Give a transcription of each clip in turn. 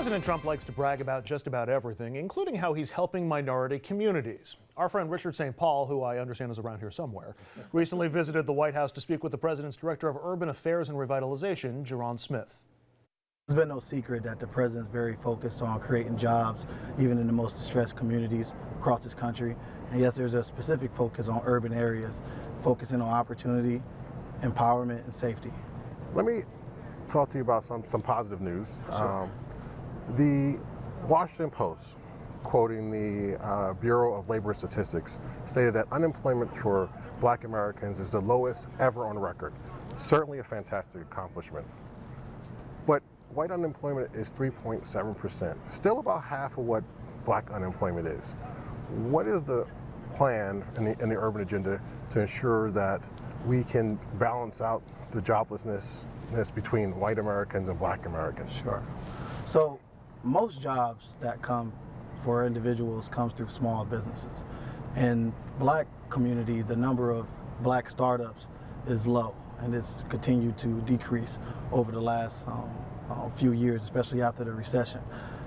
President Trump likes to brag about just about everything, including how he's helping minority communities. Our friend Richard St. Paul, who I understand is around here somewhere, recently visited the White House to speak with the president's Director of Urban Affairs and Revitalization, Ja'Ron Smith. It's been no secret that the president's very focused on creating jobs, even in the most distressed communities across this country. And yes, there's a specific focus on urban areas, focusing on opportunity, empowerment, and safety. Let me talk to you about some positive news. Sure. The Washington Post, quoting the Bureau of Labor Statistics, stated that unemployment for Black Americans is the lowest ever on record. Certainly a fantastic accomplishment. But white unemployment is 3.7%, still about half of what Black unemployment is. What is the plan in the urban agenda to ensure that we can balance out the joblessness between white Americans and Black Americans? Sure. So most jobs that come for individuals comes through small businesses. In Black community, the number of Black startups is low, and it's continued to decrease over the last few years, especially after the recession.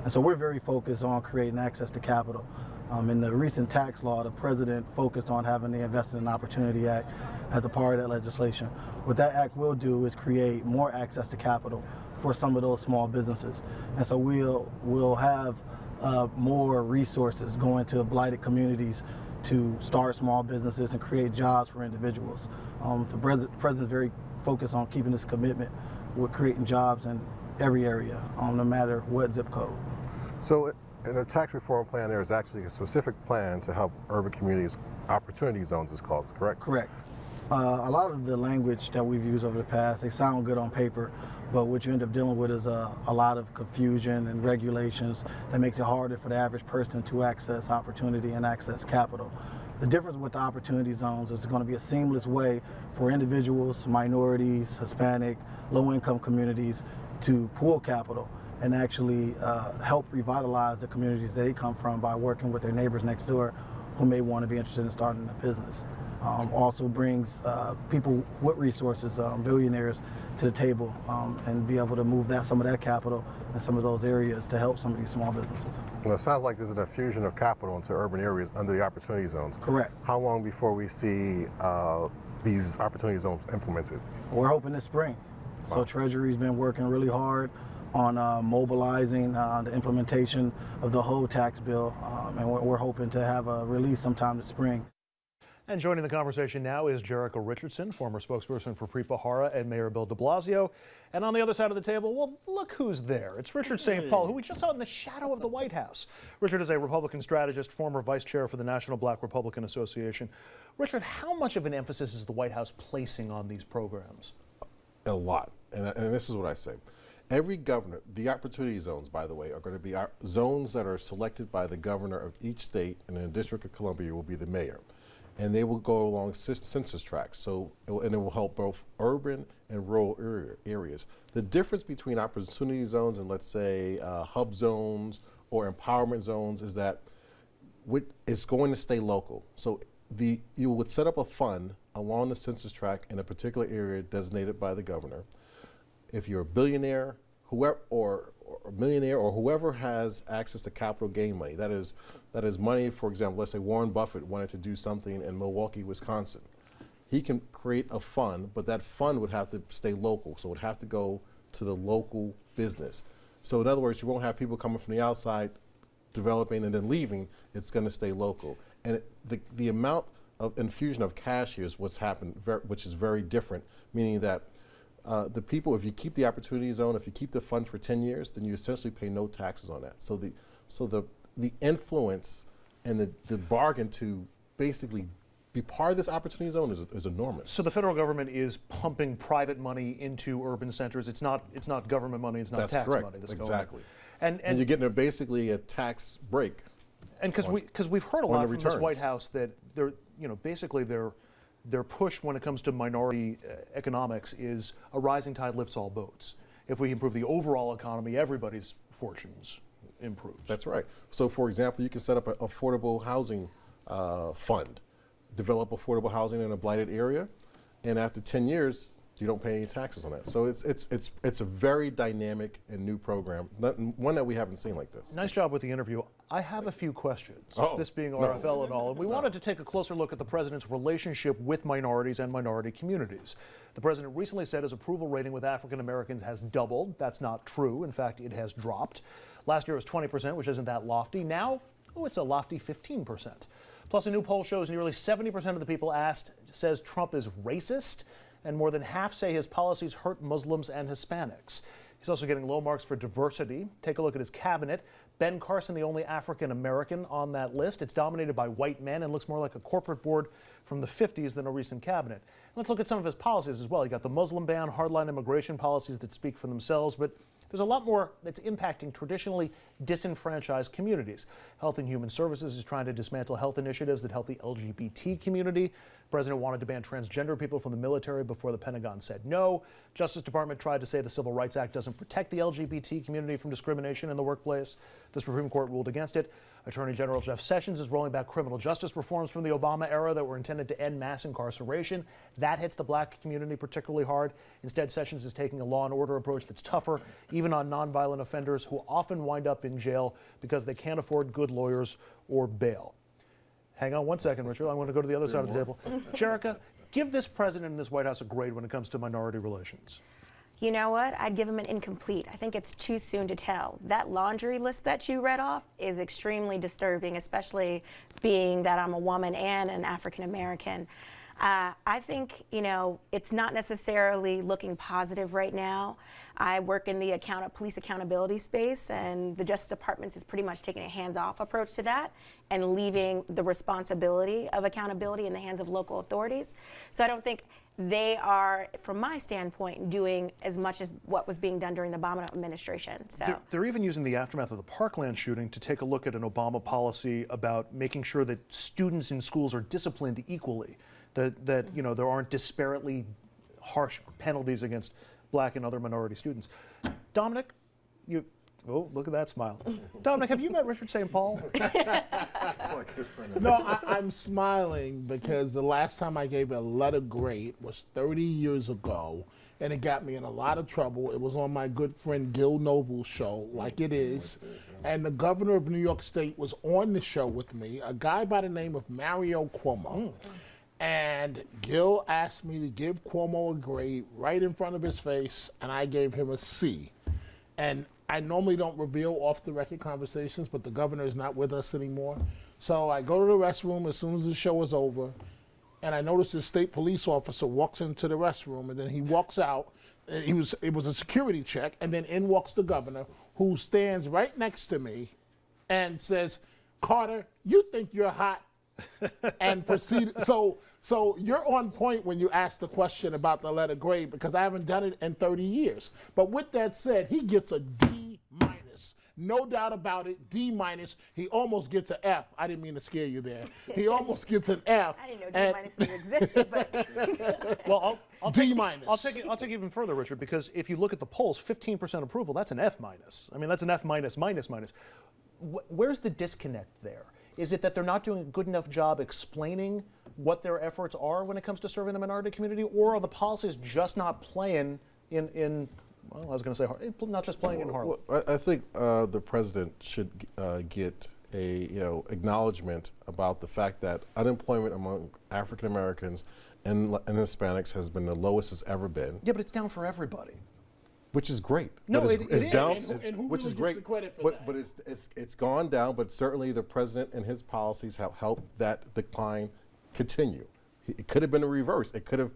And so we're very focused on creating access to capital. In the recent tax law, the president focused on having the Investment in Opportunity Act as a part of that legislation. What that act will do is create more access to capital for some of those small businesses. And so we'll have more resources going to blighted communities to start small businesses and create jobs for individuals. The president's very focused on keeping this commitment with creating jobs in every area, no matter what zip code. So in the tax reform plan, there is actually a specific plan to help urban communities. Opportunity zones is called, correct? Correct. A lot of the language that we've used over the past, they sound good on paper, but what you end up dealing with is a lot of confusion and regulations that makes it harder for the average person to access opportunity and access capital. The difference with the opportunity zones is it's going to be a seamless way for individuals, minorities, Hispanic, low-income communities to pool capital and actually help revitalize the communities they come from by working with their neighbors next door who may want to be interested in starting a business. Also brings people with resources, billionaires, to the table and be able to move some of that capital in some of those areas to help some of these small businesses. Well, it sounds like there's an infusion of capital into urban areas under the opportunity zones. Correct. How long before we see these opportunity zones implemented? We're hoping this spring. Wow. So Treasury's been working really hard on mobilizing the implementation of the whole tax bill, and we're hoping to have a release sometime this spring. And joining the conversation now is Jericho Richardson, former spokesperson for Preet Bharara and Mayor Bill de Blasio. And on the other side of the table, well, look who's there. It's Richard St. Paul, who we just saw in the shadow of the White House. Richard is a Republican strategist, former vice chair for the National Black Republican Association. Richard, how much of an emphasis is the White House placing on these programs? A lot. And this is what I say. Every governor, the opportunity zones, by the way, are going to be zones that are selected by the governor of each state, and in the District of Columbia will be the mayor. And they will go along census tracts, and it will help both urban and rural areas. The difference between opportunity zones and, let's say, hub zones or empowerment zones is that it's going to stay local. So you would set up a fund along the census tract in a particular area designated by the governor. If you're a billionaire, whoever, or a millionaire, or whoever has access to capital gain money, that is money, for example, let's say Warren Buffett wanted to do something in Milwaukee, Wisconsin. He can create a fund, but that fund would have to stay local, so it would have to go to the local business. So in other words, you won't have people coming from the outside developing and then leaving. It's going to stay local. And the amount of infusion of cash here is what's happened, which is very different, meaning that the people, if you keep the opportunity zone, if you keep the fund for 10 years, then you essentially pay no taxes on that. So the influence and the bargain to basically be part of this opportunity zone is enormous. So the federal government is pumping private money into urban centers. It's not government money. It's not that's tax correct. money. That's exactly. And you're getting basically a tax break. And because we've heard a lot from this White House that basically their push when it comes to minority economics is a rising tide lifts all boats. If we improve the overall economy, everybody's fortunes improve. That's right. So, for example, you can set up an affordable housing fund, develop affordable housing in a blighted area, and after 10 years, you don't pay any taxes on that. So it's a very dynamic and new program, one that we haven't seen like this. Nice job with the interview. I have a few questions, Oh, this being no. RFL and all, and we wanted to take a closer look at the president's relationship with minorities and minority communities. The president recently said his approval rating with African Americans has doubled. That's not true. In fact, it has dropped. Last year it was 20%, which isn't that lofty. Now, it's a lofty 15%. Plus, a new poll shows nearly 70% of the people asked says Trump is racist, and more than half say his policies hurt Muslims and Hispanics. He's also getting low marks for diversity. Take a look at his cabinet. Ben Carson, the only African American on that list. It's dominated by white men and looks more like a corporate board from the 50s than a recent cabinet. Let's look at some of his policies as well. You got the Muslim ban, hardline immigration policies that speak for themselves, but there's a lot more that's impacting traditionally disenfranchised communities. Health and Human Services is trying to dismantle health initiatives that help the LGBT community. The president wanted to ban transgender people from the military before the Pentagon said no. Justice Department tried to say the Civil Rights Act doesn't protect the LGBT community from discrimination in the workplace. The Supreme Court ruled against it. Attorney General Jeff Sessions is rolling back criminal justice reforms from the Obama era that were intended to end mass incarceration. That hits the black community particularly hard. Instead, Sessions is taking a law and order approach that's tougher, even on nonviolent offenders who often wind up in jail because they can't afford good lawyers or bail. Hang on one second, Richard. I'm going to go to the other side of the table. Jerica, give this president and this White House a grade when it comes to minority relations. You know what? I'd give him an incomplete. I think it's too soon to tell. That laundry list that you read off is extremely disturbing, especially being that I'm a woman and an African American. I think, it's not necessarily looking positive right now. I work in the police accountability space, and the Justice Department is pretty much taking a hands-off approach to that and leaving the responsibility of accountability in the hands of local authorities. So I don't think they are, from my standpoint, doing as much as what was being done during the Obama administration. So They're even using the aftermath of the Parkland shooting to take a look at an Obama policy about making sure that students in schools are disciplined equally, that there aren't disparately harsh penalties against black and other minority students. Dominic, oh, look at that smile. Dominic, have you met Richard St. Paul? No, I'm smiling because the last time I gave a letter grade was 30 years ago, and it got me in a lot of trouble. It was on my good friend Gil Noble's show, like it is, and the governor of New York State was on the show with me, a guy by the name of Mario Cuomo. And Gil asked me to give Cuomo a grade right in front of his face, and I gave him a C. And I normally don't reveal off-the-record conversations, but the governor is not with us anymore. So I go to the restroom as soon as the show is over, and I notice this state police officer walks into the restroom, and then he walks out. It was a security check, and then in walks the governor, who stands right next to me and says, "Carter, you think you're hot?" and proceeded. So you're on point when you ask the question about the letter grade, because I haven't done it in 30 years. But with that said, he gets a D minus. No doubt about it, D minus. He almost gets an F. I didn't mean to scare you there. He almost gets an F. I didn't know D minus even existed, but Well, I'll D take, minus. I'll take it even further, Richard, because if you look at the polls, 15% approval, that's an F minus. I mean, that's an F minus minus minus. Where's the disconnect there? Is it that they're not doing a good enough job explaining what their efforts are when it comes to serving the minority community, or are the policies just not playing in well, I was going to say not just playing in Harlem? Well, I think the president should get a acknowledgement about the fact that unemployment among African Americans and Hispanics has been the lowest it's ever been. Yeah, but it's down for everybody. Which is great. No, but it is. down, And who which really is gets great. the credit for that? But it's gone down. But certainly the president and his policies have helped that decline continue. It could have been a reverse. It could have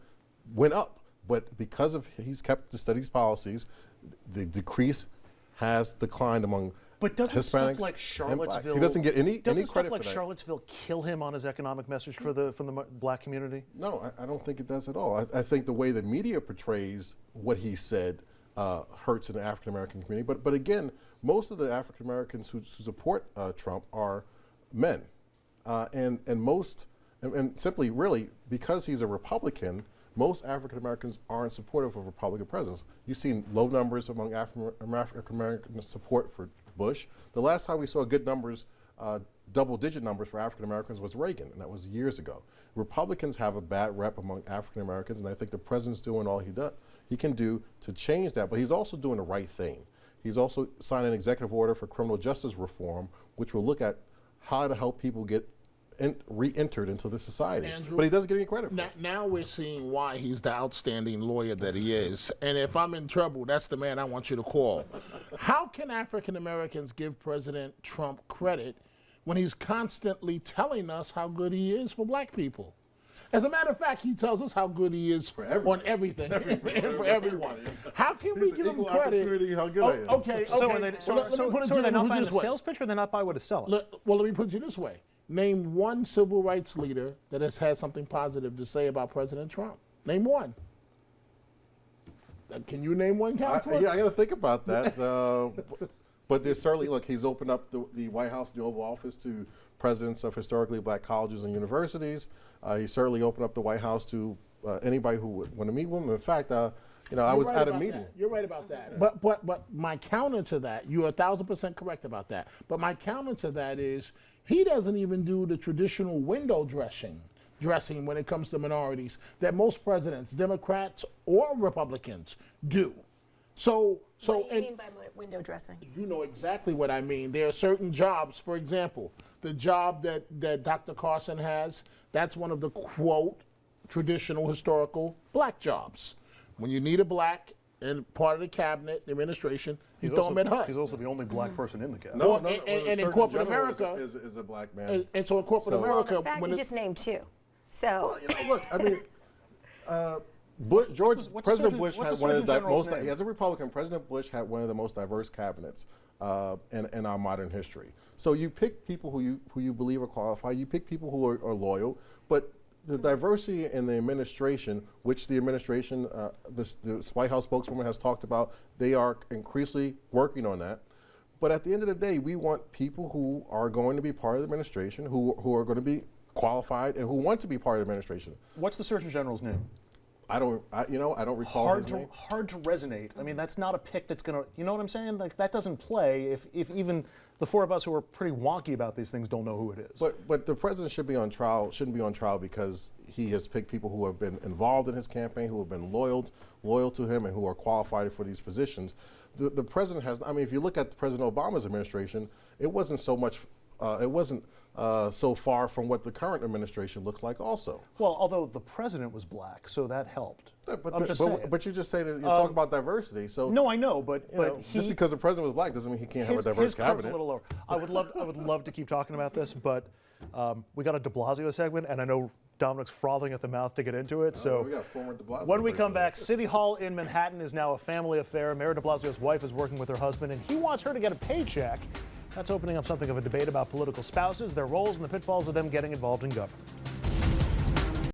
went up. But because of he's kept the studies policies, the decrease has declined among But doesn't Hispanics stuff like and blacks. Charlottesville? He doesn't get any Doesn't credit stuff like for that. Charlottesville kill him on his economic message from the black community? No, I don't think it does at all. I think the way the media portrays what he said hurts in the African American community. But again, most of the African Americans who support Trump are men, and simply really because he's a Republican, most African Americans aren't supportive of Republican presidents. You've seen low numbers among African American support for Bush. The last time we saw good numbers double-digit numbers for African Americans was Reagan, and that was years ago. Republicans have a bad rep among African Americans, and I think the president's doing all he can do to change that, but he's also doing the right thing. He's also signed an executive order for criminal justice reform, which will look at how to help people get re-entered into the society. Andrew, but he doesn't get any credit for it. Now we're seeing why he's the outstanding lawyer that he is. And if I'm in trouble, that's the man I want you to call. How can African Americans give President Trump credit when he's constantly telling us how good he is for black people? As a matter of fact, he tells us how good he is on everything for everyone. How can we give him credit? How good I am. Okay. So are they, are they not buying a sales pitch, or they not buy what is selling? Well, let me put it this way. Name one civil rights leader that has had something positive to say about President Trump. Name one. Can you name one, Counselor? Yeah, I got to think about that. But there's certainly, look, he's opened up the White House, the Oval Office, to presidents of historically black colleges and universities. He certainly opened up the White House to anybody who would want to meet with him. In fact, I was at a meeting. You're right about that. But my counter to that, you're 1,000% correct about that. But my counter to that is he doesn't even do the traditional window dressing when it comes to minorities that most presidents, Democrats or Republicans, do. So What do you mean by window dressing? You know exactly what I mean. There are certain jobs, for example, the job that Dr. Carson has, that's one of the, quote, traditional historical black jobs. When you need a black in part of the cabinet, the administration, you throw him at HUD. He's also the only black person in the cabinet. No, No, and in Surgeon corporate General America, is a black man. and so in corporate Well, America, in fact, when you it- just named two. So Look, I mean, President Bush what's had the one of Surgeon the General's most. name? As a Republican, President Bush had one of the most diverse cabinets in our modern history. So you pick people who you believe are qualified. You pick people who are loyal, but the diversity in the administration, which the administration, the White House spokeswoman has talked about, they are increasingly working on that. But at the end of the day, we want people who are going to be part of the administration, who are going to be qualified and who want to be part of the administration. What's the Surgeon General's name? I don't recall his name. Hard to resonate. I mean, that's not a pick that's gonna. You know what I'm saying? Like that doesn't play if even the four of us who are pretty wonky about these things don't know who it is. But the president shouldn't be on trial because he has picked people who have been involved in his campaign, who have been loyal to him, and who are qualified for these positions. The president has. I mean, if you look at President Obama's administration, it wasn't so much. It wasn't so far from what the current administration looks like. Also. Well, although the president was black, so that helped. But you just say that you talk about diversity. So No, I know, but just because the president was black doesn't mean he can't have a diverse his curve's cabinet. a little lower. I would love to keep talking about this, but we got a De Blasio segment, and I know Dominic's frothing at the mouth to get into it. So we got former De Blasio when we person come there. back, City Hall in Manhattan is now a family affair. Mayor De Blasio's wife is working with her husband, and he wants her to get a paycheck. That's opening up something of a debate about political spouses, their roles, and the pitfalls of them getting involved in government.